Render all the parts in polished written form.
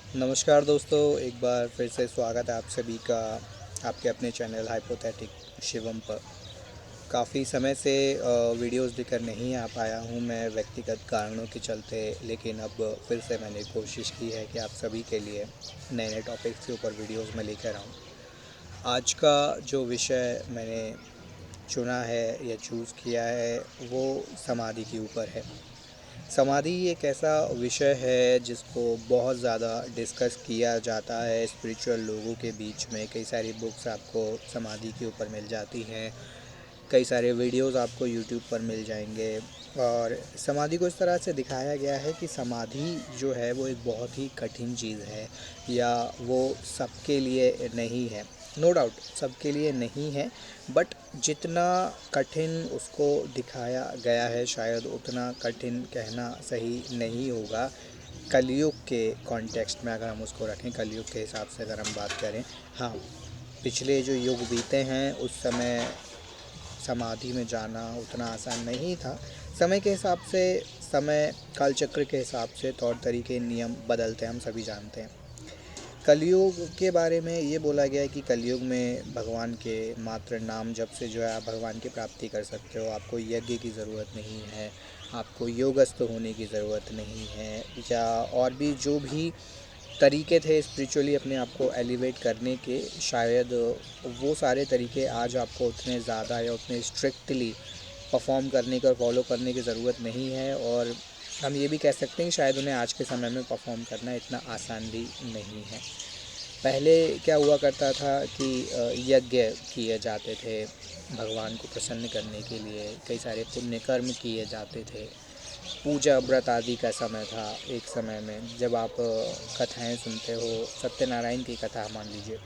नमस्कार दोस्तों, एक बार फिर से स्वागत है आप सभी का आपके अपने चैनल हाइपोथेटिक शिवम पर। काफ़ी समय से वीडियोस लेकर नहीं आ पाया हूँ मैं व्यक्तिगत कारणों के चलते, लेकिन अब फिर से मैंने कोशिश की है कि आप सभी के लिए नए नए टॉपिक्स के ऊपर वीडियोस में लेकर आऊँ। आज का जो विषय मैंने चुना है या चूज़ किया है वो समाधि के ऊपर है। समाधि एक ऐसा विषय है जिसको बहुत ज़्यादा डिस्कस किया जाता है स्पिरिचुअल लोगों के बीच में। कई सारी बुक्स आपको समाधि के ऊपर मिल जाती हैं, कई सारे वीडियोस आपको यूट्यूब पर मिल जाएंगे। और समाधि को इस तरह से दिखाया गया है कि समाधि जो है वो एक बहुत ही कठिन चीज़ है, या वो सबके लिए नहीं है। नो डाउट सबके लिए नहीं है, बट जितना कठिन उसको दिखाया गया है शायद उतना कठिन कहना सही नहीं होगा। कलयुग के कॉन्टेक्स्ट में अगर हम उसको रखें, कलयुग के हिसाब से अगर हम बात करें, हाँ, पिछले जो युग बीते हैं उस समय समाधि में जाना उतना आसान नहीं था। समय के हिसाब से, समय काल चक्र के हिसाब से तौर तरीके नियम बदलते हैं, हम सभी जानते हैं। कलयुग के बारे में ये बोला गया है कि कलयुग में भगवान के मात्र नाम जप से जो है आप भगवान की प्राप्ति कर सकते हो। आपको यज्ञ की ज़रूरत नहीं है, आपको योगस्थ होने की ज़रूरत नहीं है, या और भी जो भी तरीके थे स्पिरिचुअली अपने आप को एलिवेट करने के, शायद वो सारे तरीके आज आपको उतने ज़्यादा या उतने स्ट्रिक्टली परफॉर्म करने का और फॉलो करने की ज़रूरत नहीं है। और हम ये भी कह सकते हैं कि शायद उन्हें आज के समय में परफॉर्म करना इतना आसान भी नहीं है। पहले क्या हुआ करता था कि यज्ञ किए जाते थे भगवान को प्रसन्न करने के लिए, कई सारे पुण्य कर्म किए जाते थे, पूजा व्रत आदि का समय था। एक समय में जब आप कथाएं सुनते हो, सत्यनारायण की कथा मान लीजिए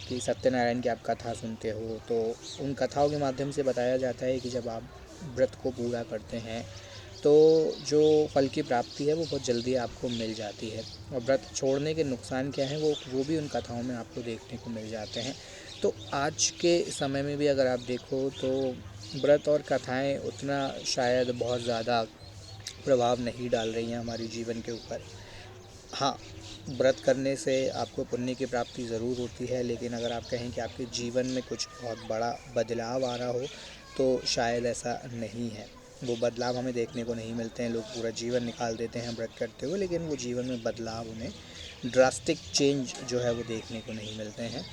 कि सत्यनारायण की आप कथा सुनते हो, तो उन कथाओं के माध्यम से बताया जाता है कि जब आप व्रत को पूरा करते हैं तो जो फल की प्राप्ति है वो बहुत जल्दी आपको मिल जाती है। और व्रत छोड़ने के नुकसान क्या हैं वो भी उन कथाओं में आपको देखने को मिल जाते हैं। तो आज के समय में भी अगर आप देखो तो व्रत और कथाएं उतना शायद बहुत ज़्यादा प्रभाव नहीं डाल रही हैं हमारे जीवन के ऊपर। हाँ, व्रत करने से आपको पुण्य की प्राप्ति ज़रूर होती है, लेकिन अगर आप कहें कि आपके जीवन में कुछ बहुत बड़ा बदलाव आ रहा हो तो शायद ऐसा नहीं है। वो बदलाव हमें देखने को नहीं मिलते हैं। लोग पूरा जीवन निकाल देते हैं व्रत करते हुए, लेकिन वो जीवन में बदलाव उन्हें ड्रास्टिक चेंज जो है वो देखने को नहीं मिलते हैं।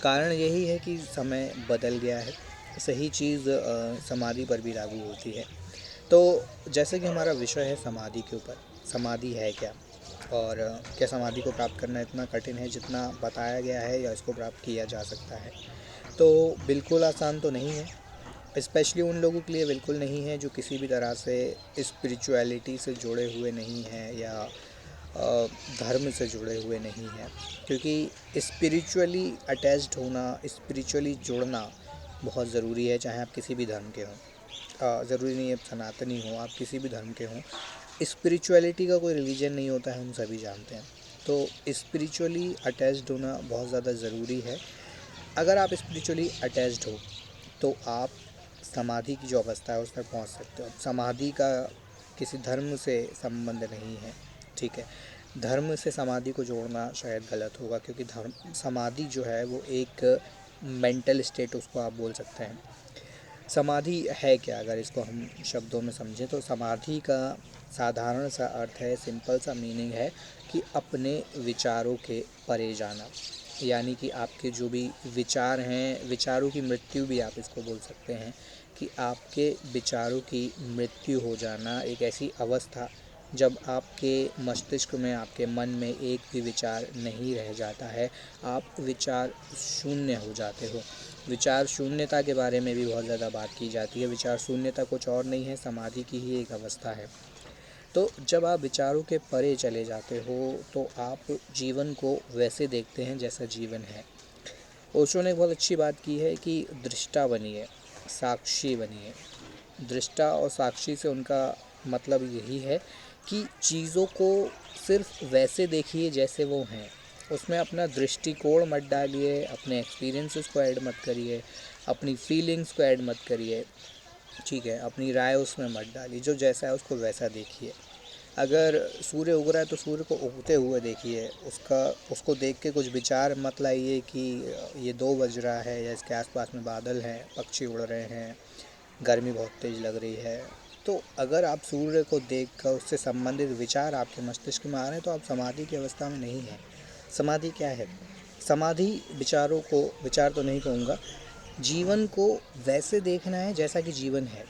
कारण यही है कि समय बदल गया है। सही चीज़ समाधि पर भी लागू होती है। तो जैसे कि हमारा विषय है समाधि के ऊपर, समाधि है क्या, और क्या समाधि को प्राप्त करना इतना कठिन है जितना बताया गया है, या इसको प्राप्त किया जा सकता है? तो बिल्कुल आसान तो नहीं है। स्पेशली उन लोगों के लिए बिल्कुल नहीं है जो किसी भी तरह से स्पिरिचुअलिटी से जुड़े हुए नहीं हैं, या धर्म से जुड़े हुए नहीं हैं। क्योंकि स्पिरिचुअली अटैच्ड होना, स्पिरिचुअली जुड़ना बहुत ज़रूरी है, चाहे आप किसी भी धर्म के हों। ज़रूरी नहीं है सनातनी हो, आप किसी भी धर्म के हों। स्पिरिचुअलिटी का कोई रिलीजन नहीं होता है, हम सभी जानते हैं। तो स्पिरिचुअली अटैच्ड होना बहुत ज़्यादा ज़रूरी है। अगर आप स्पिरिचुअली अटैच्ड हो तो आप समाधि की जो अवस्था है उस तक पहुंच सकते हो। समाधि का किसी धर्म से संबंध नहीं है, ठीक है। धर्म से समाधि को जोड़ना शायद गलत होगा, क्योंकि धर्म समाधि जो है वो एक मेंटल स्टेट उसको आप बोल सकते हैं। समाधि है क्या, अगर इसको हम शब्दों में समझें तो समाधि का साधारण सा अर्थ है, सिंपल सा मीनिंग है कि अपने विचारों के परे जाना। यानी कि आपके जो भी विचार हैं, विचारों की मृत्यु भी आप इसको बोल सकते हैं, कि आपके विचारों की मृत्यु हो जाना। एक ऐसी अवस्था जब आपके मस्तिष्क में, आपके मन में एक भी विचार नहीं रह जाता है, आप विचार शून्य हो जाते हो। विचार शून्यता के बारे में भी बहुत ज़्यादा बात की जाती है। विचार शून्यता कुछ और नहीं है, समाधि की ही एक अवस्था है। तो जब आप विचारों के परे चले जाते हो तो आप जीवन को वैसे देखते हैं जैसा जीवन है। ओशो ने बहुत अच्छी बात की है कि दृष्टा बनिए, साक्षी बनिए। दृष्टा और साक्षी से उनका मतलब यही है कि चीज़ों को सिर्फ वैसे देखिए जैसे वो हैं। उसमें अपना दृष्टिकोण मत डालिए, अपने एक्सपीरियंसेस को ऐड मत करिए, अपनी फीलिंग्स को ऐड मत करिए, ठीक है। अपनी राय उसमें मत डालिए, जो जैसा है उसको वैसा देखिए। अगर सूर्य उग रहा है तो सूर्य को उगते हुए देखिए, उसको देख के कुछ विचार मत लाइए कि ये 2 बज रहा है या इसके आसपास में बादल हैं, पक्षी उड़ रहे हैं, गर्मी बहुत तेज़ लग रही है। तो अगर आप सूर्य को देख कर उससे संबंधित विचार आपके मस्तिष्क में आ रहे हैं तो आप समाधि की अवस्था में नहीं हैं। समाधि क्या है? समाधि विचार तो नहीं कहूँगा, जीवन को वैसे देखना है जैसा कि जीवन है।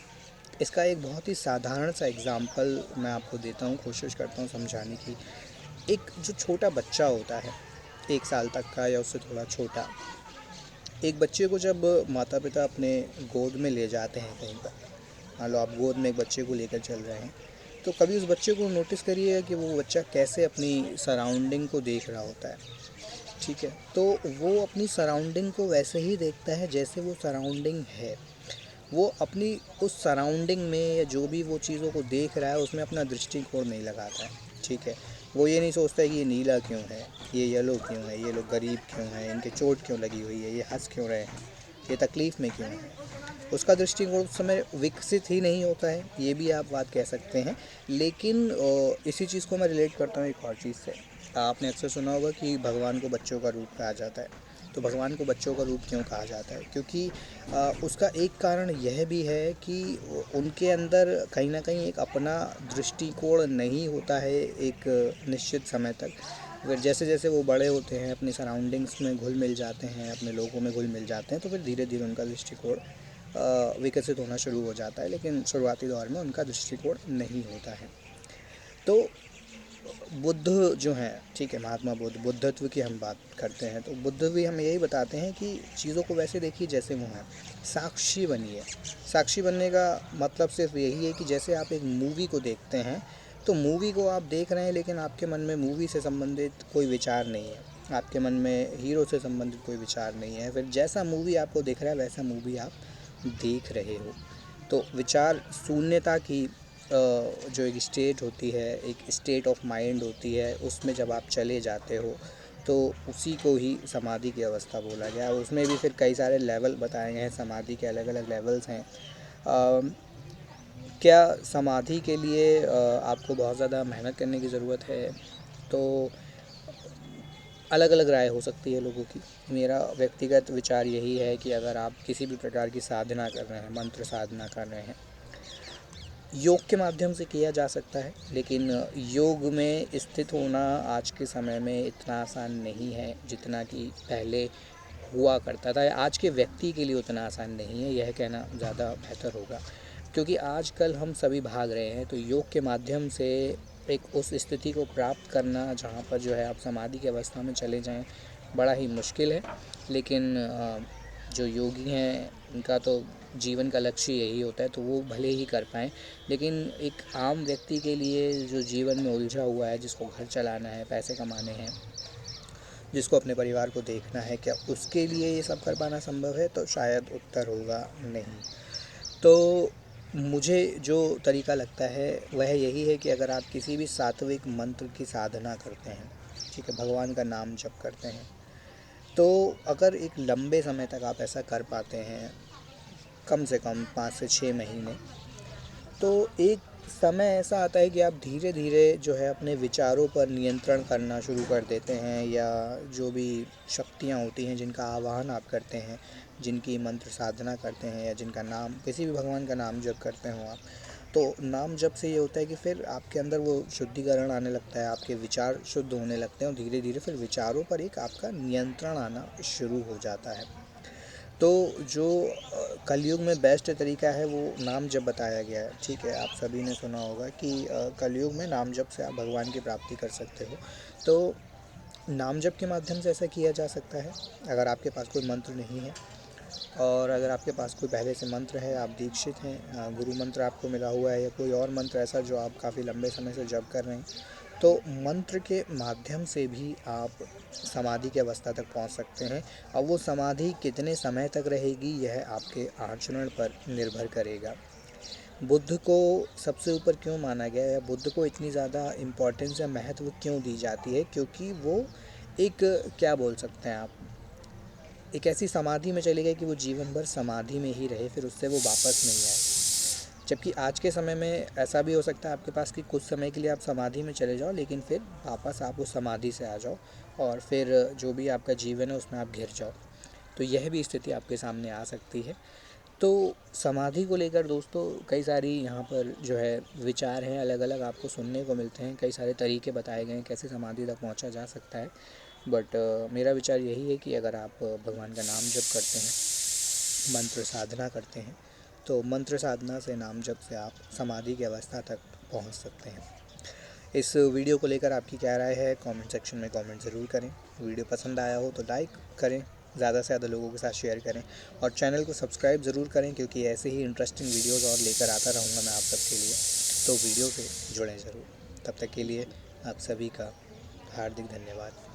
इसका एक बहुत ही साधारण सा एग्ज़ाम्पल मैं आपको देता हूँ, कोशिश करता हूँ समझाने की। एक जो छोटा बच्चा होता है, 1 साल तक का या उससे थोड़ा छोटा, एक बच्चे को जब माता-पिता अपने गोद में ले जाते हैं कहीं पर, मान लो आप गोद में एक बच्चे को लेकर चल रहे हैं, तो कभी उस बच्चे को नोटिस करिए कि वो बच्चा कैसे अपनी सराउंडिंग को देख रहा होता है, ठीक है? तो वो अपनी सराउंडिंग को वैसे ही देखता है जैसे वो सराउंडिंग है। वो अपनी उस सराउंडिंग में या जो भी वो चीज़ों को देख रहा है उसमें अपना दृष्टिकोण नहीं लगाता है, ठीक है? वो ये नहीं सोचता है कि ये नीला क्यों है, ये येलो क्यों है, ये लोग गरीब क्यों हैं, इनके चोट क्यों लगी हुई है, ये हंस क्यों रहे हैं, ये तकलीफ़ में क्यों है। उसका दृष्टिकोण उस समय विकसित ही नहीं होता है, ये भी आप बात कह सकते हैं। लेकिन इसी चीज़ को मैं रिलेट करता हूँ एक और चीज़ से। आपने अक्सर सुना होगा कि भगवान को बच्चों का रूप कहा जाता है। तो भगवान को बच्चों का रूप क्यों कहा जाता है? क्योंकि उसका एक कारण यह भी है कि उनके अंदर कहीं न कहीं एक अपना दृष्टिकोण नहीं होता है एक निश्चित समय तक। फिर जैसे-जैसे वो बड़े होते हैं, अपनी सराउंडिंग्स में घुल-मिल जाते हैं, अपने लोगों में घुल-मिल जाते हैं, तो फिर धीरे-धीरे उनका दृष्टिकोण विकसित होना शुरू हो जाता है। लेकिन शुरुआती दौर में उनका दृष्टिकोण नहीं होता है। तो बुद्ध जो हैं, ठीक है, महात्मा बुद्ध, बुद्धत्व की हम बात करते हैं तो बुद्ध भी हमें यही बताते हैं कि चीज़ों को वैसे देखिए जैसे वो हैं, साक्षी बनिए। साक्षी बनने का मतलब सिर्फ यही है कि जैसे आप एक मूवी को देखते हैं तो मूवी को आप देख रहे हैं लेकिन आपके मन में मूवी से संबंधित कोई विचार नहीं है, आपके मन में हीरो से संबंधित कोई विचार नहीं है। फिर जैसा मूवी आपको दिख रहा है वैसा मूवी आप देख रहे हो। तो विचार शून्यता की जो एक स्टेट होती है, एक स्टेट ऑफ माइंड होती है, उसमें जब आप चले जाते हो तो उसी को ही समाधि की अवस्था बोला गया है। उसमें भी फिर कई सारे लेवल बताए गए हैं, समाधि के अलग अलग लेवल्स हैं। क्या समाधि के लिए आपको बहुत ज़्यादा मेहनत करने की ज़रूरत है? तो अलग अलग राय हो सकती है लोगों की। मेरा व्यक्तिगत विचार यही है कि अगर आप किसी भी प्रकार की साधना कर रहे हैं, मंत्र साधना कर रहे हैं, योग के माध्यम से किया जा सकता है, लेकिन योग में स्थित होना आज के समय में इतना आसान नहीं है जितना कि पहले हुआ करता था। आज के व्यक्ति के लिए उतना आसान नहीं है, यह कहना ज़्यादा बेहतर होगा। क्योंकि आजकल हम सभी भाग रहे हैं, तो योग के माध्यम से एक उस स्थिति को प्राप्त करना जहाँ पर जो है आप समाधि की अवस्था में चले जाएं, बड़ा ही मुश्किल है। लेकिन जो योगी हैं उनका तो जीवन का लक्ष्य यही होता है, तो वो भले ही कर पाएँ। लेकिन एक आम व्यक्ति के लिए जो जीवन में उलझा हुआ है, जिसको घर चलाना है, पैसे कमाने हैं, जिसको अपने परिवार को देखना है, क्या उसके लिए ये सब कर पाना संभव है? तो शायद उत्तर होगा नहीं। तो मुझे जो तरीका लगता है वह यही है कि अगर आप किसी भी सात्विक मंत्र की साधना करते हैं, ठीक है, भगवान का नाम जप करते हैं, तो अगर एक लंबे समय तक आप ऐसा कर पाते हैं, कम से कम 5 से 6 महीने, तो एक समय ऐसा आता है कि आप धीरे धीरे जो है अपने विचारों पर नियंत्रण करना शुरू कर देते हैं, या जो भी शक्तियाँ होती हैं जिनका आवाहन आप करते हैं, जिनकी मंत्र साधना करते हैं, या जिनका नाम, किसी भी भगवान का नाम जप करते हो आप, तो नाम जप से ये होता है कि फिर आपके अंदर वो शुद्धिकरण आने लगता है, आपके विचार शुद्ध होने लगते हैं और धीरे धीरे फिर विचारों पर एक आपका नियंत्रण आना शुरू हो जाता है। तो जो कलयुग में बेस्ट तरीका है वो नाम जप बताया गया है, ठीक है। आप सभी ने सुना होगा कि कलयुग में नाम जप से आप भगवान की प्राप्ति कर सकते हो। तो नाम जप के माध्यम से ऐसा किया जा सकता है। अगर आपके पास कोई मंत्र नहीं है, और अगर आपके पास कोई पहले से मंत्र है, आप दीक्षित हैं, गुरु मंत्र आपको मिला हुआ है, या कोई और मंत्र ऐसा जो आप काफ़ी लंबे समय से जप कर रहे हैं, तो मंत्र के माध्यम से भी आप समाधि की अवस्था तक पहुंच सकते हैं। अब वो समाधि कितने समय तक रहेगी यह आपके आचरण पर निर्भर करेगा। बुद्ध को सबसे ऊपर क्यों माना गया है, बुद्ध को इतनी ज़्यादा इम्पोर्टेंस या महत्व क्यों दी जाती है? क्योंकि वो एक, क्या बोल सकते हैं आप, एक ऐसी समाधि में चले गए कि वो जीवन भर समाधि में ही रहे, फिर उससे वो वापस नहीं आए, जबकि आज के समय में ऐसा भी हो सकता है आपके पास कि कुछ समय के लिए आप समाधि में चले जाओ, लेकिन फिर वापस आप उस समाधि से आ जाओ और फिर जो भी आपका जीवन है उसमें आप घिर जाओ। तो यह भी स्थिति आपके सामने आ सकती है। तो समाधि को लेकर दोस्तों कई सारी यहाँ पर जो है विचार हैं, अलग अलग आपको सुनने को मिलते हैं, कई सारे तरीके बताए गए हैं कैसे समाधि तक पहुँचा जा सकता है। बट मेरा विचार यही है कि अगर आप भगवान का नाम जप करते हैं, मंत्र साधना करते हैं, तो मंत्र साधना से, नाम जप से आप समाधि की अवस्था तक पहुंच सकते हैं। इस वीडियो को लेकर आपकी क्या राय है, कमेंट सेक्शन में कमेंट ज़रूर करें। वीडियो पसंद आया हो तो लाइक करें, ज़्यादा से ज़्यादा लोगों के साथ शेयर करें और चैनल को सब्सक्राइब ज़रूर करें, क्योंकि ऐसे ही इंटरेस्टिंग वीडियोज़ और लेकर आता रहूँगा मैं आप सबके लिए। तो वीडियो से जुड़ें ज़रूर। तब तक के लिए आप सभी का हार्दिक धन्यवाद।